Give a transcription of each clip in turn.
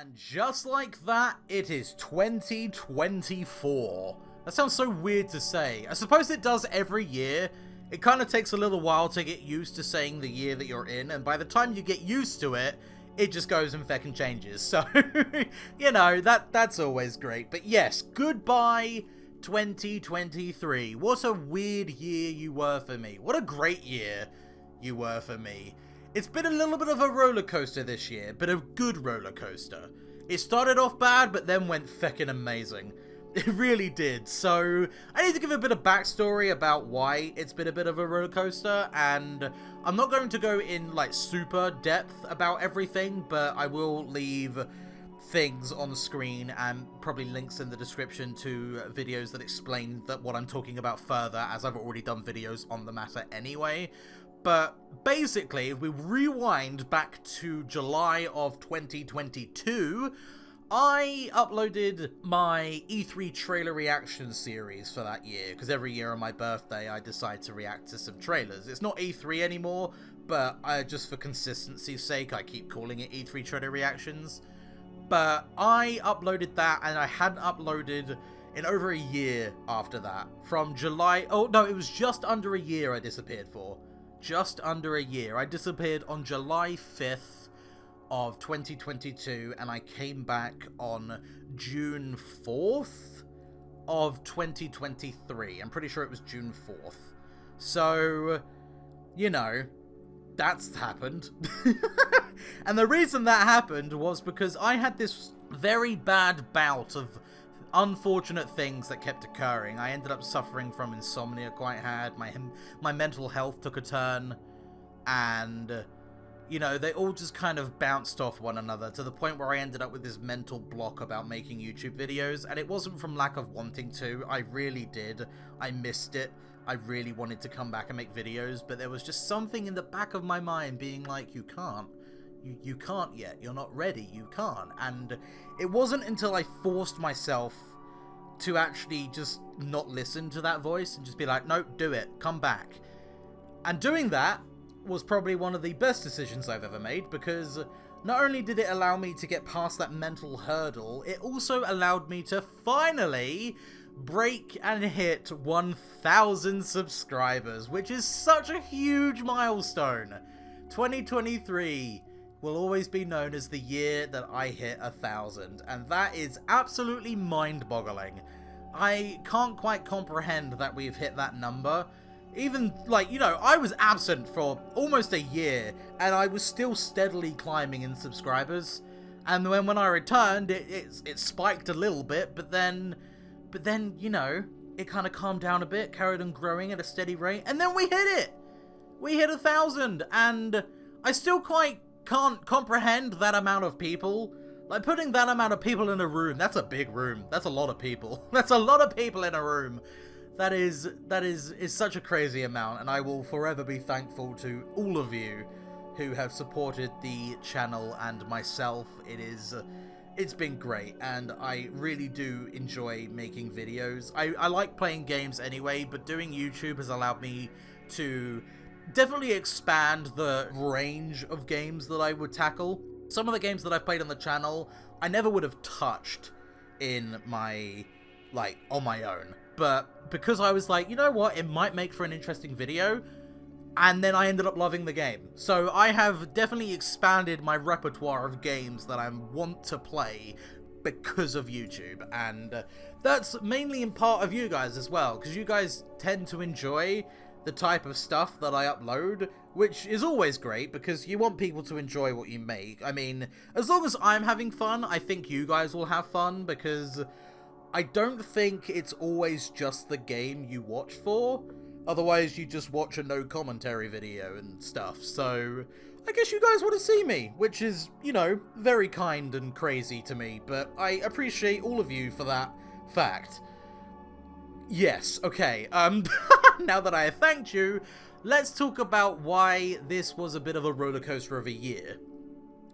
And just like that, it is 2024. That sounds so weird to say. I suppose it does every year. It kind of takes a little while to get used to saying the year that you're in, and by the time you get used to it, it just goes and feckin' changes. So, you know, that's always great. But yes, goodbye 2023. What a weird year you were for me. What a great year you were for me. It's been a little bit of a roller coaster this year, but a good roller coaster. It started off bad, but then went feckin' amazing. It really did. So I need to give a bit of backstory about why it's been a bit of a roller coaster, and I'm not going to go in like super depth about everything, but I will leave things on screen and probably links in the description to videos that explain what I'm talking about further, as I've already done videos on the matter anyway. But basically, if we rewind back to July of 2022, I uploaded my E3 trailer reaction series for that year, because every year on my birthday I decide to react to some trailers. It's not E3 anymore, but just for consistency's sake I keep calling it E3 trailer reactions. But I uploaded that, and I hadn't uploaded in over a year after that. From July... Oh, no, it was just under a year I disappeared for. Just under a year. I disappeared on July 5th of 2022, and I came back on June 4th of 2023. I'm pretty sure it was June 4th. So, you know, that's happened. And the reason that happened was because I had this very bad bout of unfortunate things that kept occurring. I ended up suffering from insomnia quite hard. My mental health took a turn, and you know, they all just kind of bounced off one another to the point where I ended up with this mental block about making YouTube videos. And it wasn't from lack of wanting to. I really did. I missed it. I really wanted to come back and make videos, but there was just something in the back of my mind being like, you can't. You can't yet. You're not ready. You can't. And it wasn't until I forced myself to actually just not listen to that voice and just be like, nope, do it. Come back. And doing that was probably one of the best decisions I've ever made, because not only did it allow me to get past that mental hurdle, it also allowed me to finally break and hit 1,000 subscribers, which is such a huge milestone. 2023 will always be known as the year that I hit 1,000, and that is absolutely mind-boggling. I can't quite comprehend that we've hit that number. Even, like, you know, I was absent for almost a year, and I was still steadily climbing in subscribers. And when I returned, it spiked a little bit, but then, you know, it kind of calmed down a bit, carried on growing at a steady rate, and then we hit it! We hit 1,000, and I still quite can't comprehend that amount of people. Like, putting that amount of people in a room, that's a big room. That's a lot of people. That's a lot of people in a room. That is such a crazy amount, and I will forever be thankful to all of you who have supported the channel and myself. It's been great, and I really do enjoy making videos. I like playing games anyway, but doing YouTube has allowed me to definitely expand the range of games that I would tackle. Some of the games that I've played on the channel, I never would have touched in my, like, on my own. But because I was like, you know what, it might make for an interesting video, and then I ended up loving the game. So I have definitely expanded my repertoire of games that I want to play because of YouTube, and that's mainly in part of you guys as well, because you guys tend to enjoy the type of stuff that I upload, which is always great because you want people to enjoy what you make. I mean, as long as I'm having fun, I think you guys will have fun, because I don't think it's always just the game you watch for. Otherwise, you just watch a no commentary video and stuff. So I guess you guys want to see me, which is, you know, very kind and crazy to me, but I appreciate all of you for that fact. Yes, okay, now that I have thanked you, let's talk about why this was a bit of a roller coaster of a year.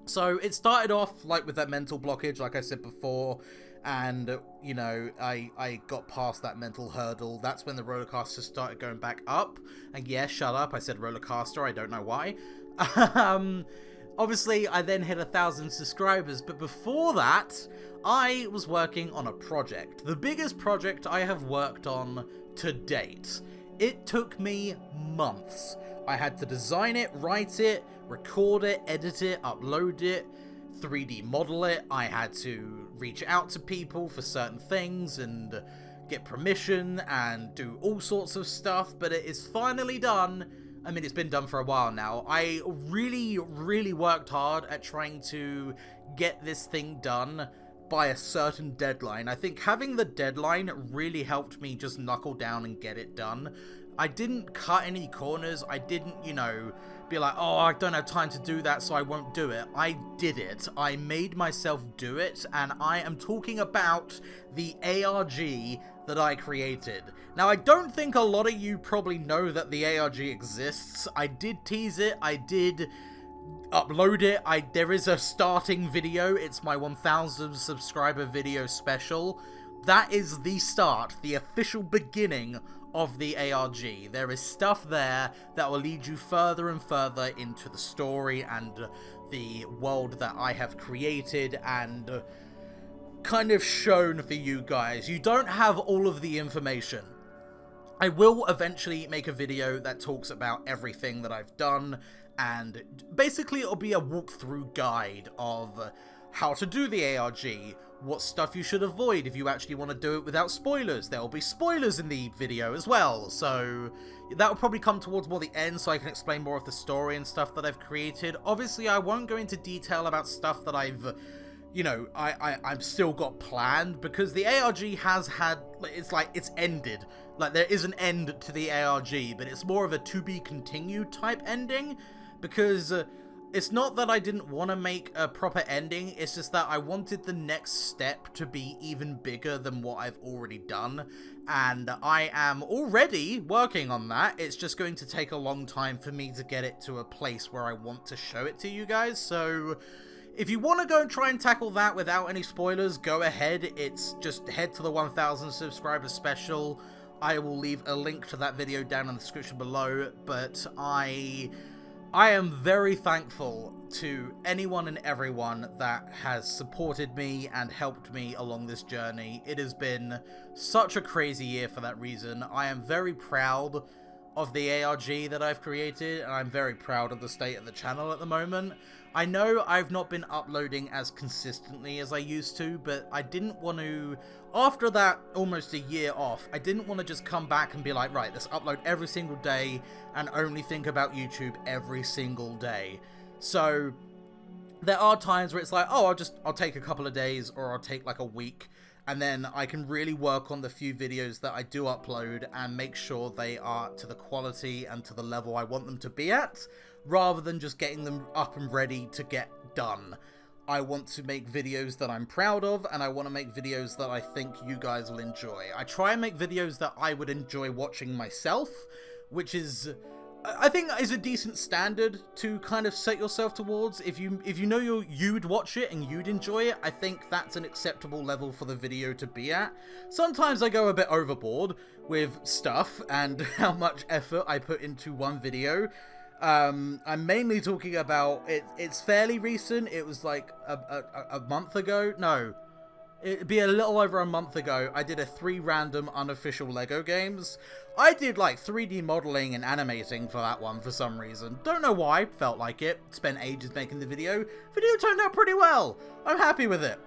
So it started off like with that mental blockage, like I said before, and, you know, I got past that mental hurdle. That's when the roller coaster started going back up. And yeah, shut up, I said roller coaster, I don't know why. Obviously, I then hit 1,000 subscribers, but before that, I was working on a project. The biggest project I have worked on to date. It took me months. I had to design it, write it, record it, edit it, upload it, 3D model it. I had to reach out to people for certain things and get permission and do all sorts of stuff, but it is finally done. I mean, it's been done for a while now. I really worked hard at trying to get this thing done by a certain deadline. I think having the deadline really helped me just knuckle down and get it done. I didn't cut any corners. I didn't, you know, be like, oh, I don't have time to do that, so I won't do it. I did it. I made myself do it, and I am talking about the ARG that I created. Now, I don't think a lot of you probably know that the ARG exists. I did tease it. I did upload it. There is a starting video. It's my 1,000 subscriber video special. That is the start, the official beginning of the ARG. There is stuff there that will lead you further and further into the story and the world that I have created and kind of shown for you guys. You don't have all of the information. I will eventually make a video that talks about everything that I've done, and basically it'll be a walkthrough guide of how to do the ARG, what stuff you should avoid if you actually want to do it without spoilers. There will be spoilers in the video as well, so that will probably come towards more the end so I can explain more of the story and stuff that I've created. Obviously, I won't go into detail about stuff that I've, you know, I've still got planned, because the ARG has had, it's ended. Like, there is an end to the ARG, but it's more of a to-be-continued type ending, because it's not that I didn't want to make a proper ending, it's just that I wanted the next step to be even bigger than what I've already done, and I am already working on that. It's just going to take a long time for me to get it to a place where I want to show it to you guys, so if you want to go and try and tackle that without any spoilers, go ahead. It's just head to the 1,000 subscriber special. I will leave a link to that video down in the description below, but I am very thankful to anyone and everyone that has supported me and helped me along this journey. It has been such a crazy year for that reason. I am very proud of the ARG that I've created, and I'm very proud of the state of the channel at the moment. I know I've not been uploading as consistently as I used to, but I didn't want to, after that almost a year off, I didn't want to just come back and be like, right, let's upload every single day and only think about YouTube every single day. So there are times where it's like, oh, I'll take a couple of days, or I'll take like a week, and then I can really work on the few videos that I do upload and make sure they are to the quality and to the level I want them to be at, rather than just getting them up and ready to get done. I want to make videos that I'm proud of, and I want to make videos that I think you guys will enjoy. I try and make videos that I would enjoy watching myself, which is, I think, is a decent standard to kind of set yourself towards. If you know you'd watch it and you'd enjoy it, I think that's an acceptable level for the video to be at. Sometimes I go a bit overboard with stuff and how much effort I put into one video. I'm mainly talking about it's fairly recent. It was like a month ago. No, it'd be a little over a month ago. I did 3 random unofficial Lego games. I did like 3D modeling and animating for that one for some reason. Don't know why, felt like it. Spent ages making the video. Video turned out pretty well. I'm happy with it.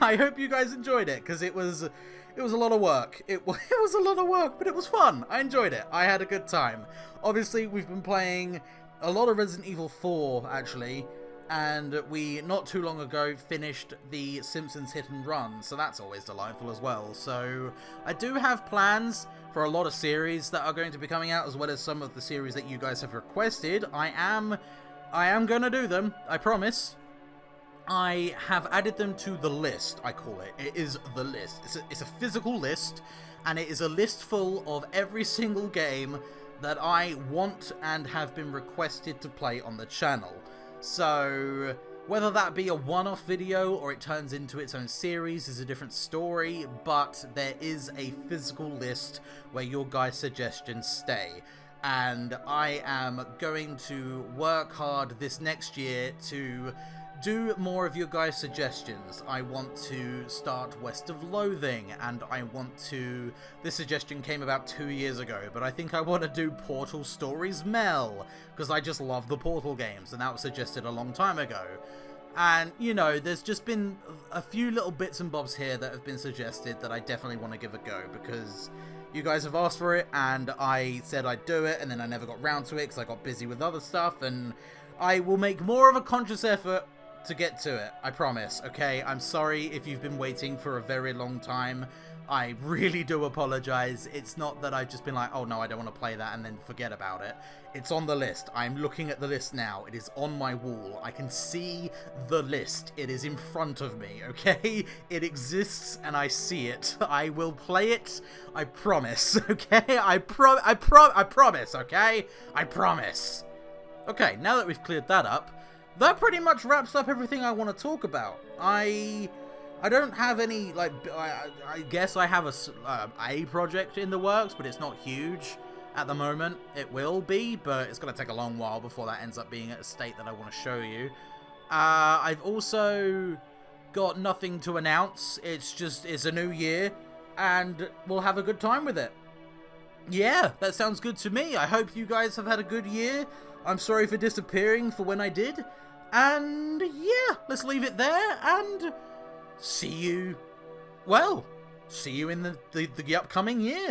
I hope you guys enjoyed it, because it was a lot of work. It was a lot of work, but it was fun. I enjoyed it. I had a good time. Obviously, we've been playing a lot of Resident Evil 4, actually, and we, not too long ago, finished the Simpsons Hit and Run, so that's always delightful as well. So I do have plans for a lot of series that are going to be coming out, as well as some of the series that you guys have requested. I am going to do them, I promise. I have added them to the list, I call it. It is the list. It's a physical list, and it is a list full of every single game that I want and have been requested to play on the channel. So whether that be a one-off video or it turns into its own series is a different story, but there is a physical list where your guys' suggestions stay. and I am going to work hard this next year to do more of your guys' suggestions. I want to start West of Loathing, and I want to... This suggestion came about 2 years ago, but I think I want to do Portal Stories Mel, because I just love the Portal games, and that was suggested a long time ago. And, you know, there's just been a few little bits and bobs here that have been suggested that I definitely want to give a go, because you guys have asked for it, and I said I'd do it, and then I never got round to it because I got busy with other stuff, and I will make more of a conscious effort to get to it, I promise, okay? I'm sorry if you've been waiting for a very long time. I really do apologize. It's not that I've just been like, oh no, I don't want to play that and then forget about it. It's on the list. I'm looking at the list now. It is on my wall. I can see the list. It is in front of me, okay? It exists and I see it. I will play it. I promise, okay? I promise, okay? I promise. Okay, now that we've cleared that up, that pretty much wraps up everything I want to talk about. I don't have any, like, I guess I have a project in the works, but it's not huge at the moment. It will be, but it's going to take a long while before that ends up being at a state that I want to show you. I've also got nothing to announce. It's a new year, and we'll have a good time with it. Yeah, that sounds good to me. I hope you guys have had a good year. I'm sorry for disappearing for when I did. And yeah, let's leave it there and see you in the upcoming year.